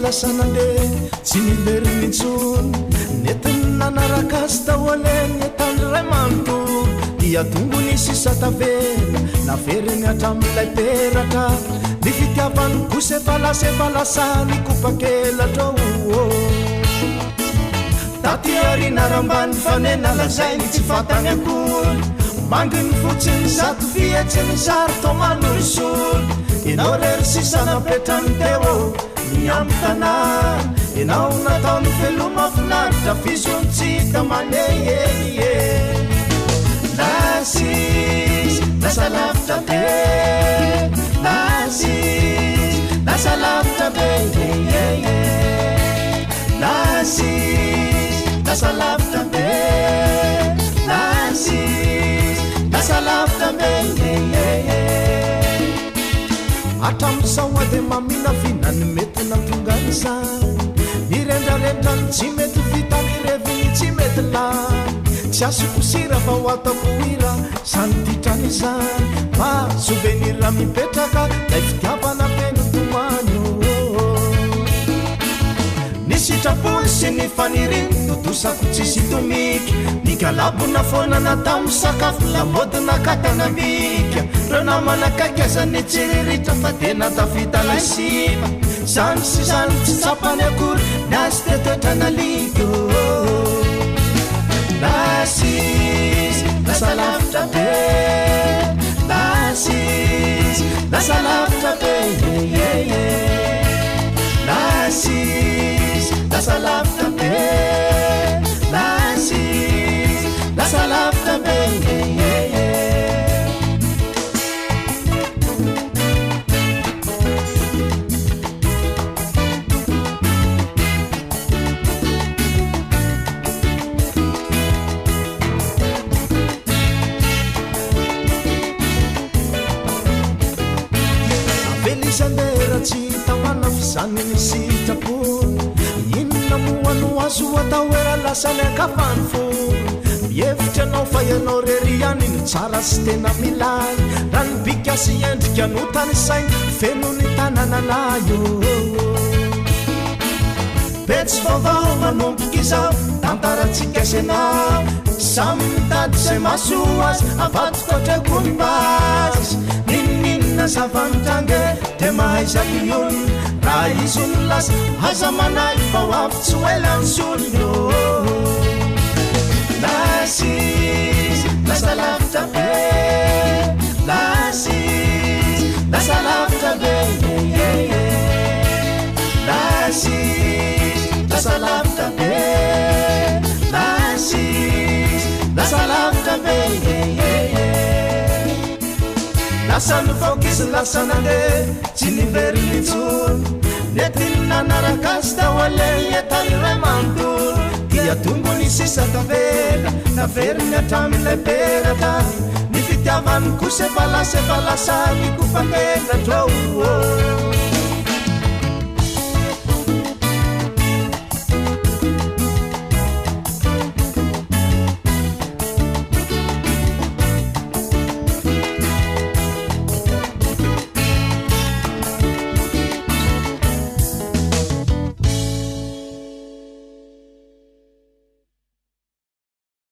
lasanande tsy niveriny intsony netiny nanaraka azy taoleny etanyray manontolo dia tongony sisa tavela naveriny hatram'ilay peratra ny fitiavany kosa efalasany kopakelatra taty arina rambany fanena lazainy tsy fatany akory manginy fotsiny zato fiatsiny zary tomanorisolo inao rery sisa napetrany teo miamy tana inao nataony veloma finaritra fizontsika maneye lasis lasa lavitra be lasis lasa lavitra be lasis lasa lavitra be lasis lasa lavitra be atram'saoa de mamina finany mety natongany zany nirendrarendrany tsy mety vitany reviny tsy mety lany tsy asoko sira fa ho atako ira sany titrany zany fa souvenira mipetraka lay fitiavana feno tomanyo nisitrapony sy ny faniriny totosako tsisy tomiky nikalabona fonana tamy sakafo lamodina katanamika reo namanakaiky azany tsiriritra fa tena tafita laisiva zany sy zany tsy tsapany akory niazy tetoetranalika lasis lasa lavitra be lasis lasa lavitra be lasis lasa lavitra be lasis lasa lavitra be abelisandera tsy tamana fizany nisitrapony inona moano azo atao era lasany akafany fony mievitra anao fa ianao rery any ny tsara sy tena milany raha ny bika sy endrika no tany sainy feno ny tanananayo betsy vaovao manomboky izao tantaratsika senao samy mitady zay maso azy avatokotrako ny basy nininina zavanitange de mahay zakiony raha izony lasa aza manay fa ho avy tsy hoelany solonyo lasis lasa lavitra be lasis lasa lavitra be lasis lasa lavitra be lasis lasa lavitra be lasa nifokisy lasa nande tsy niveriny intsony netiny nanaraka azy taole etanyray manontolo dia tongony sisa tavela naveriny hatram'ilay peratra ny fitiavany kosa efalasany kopakelatro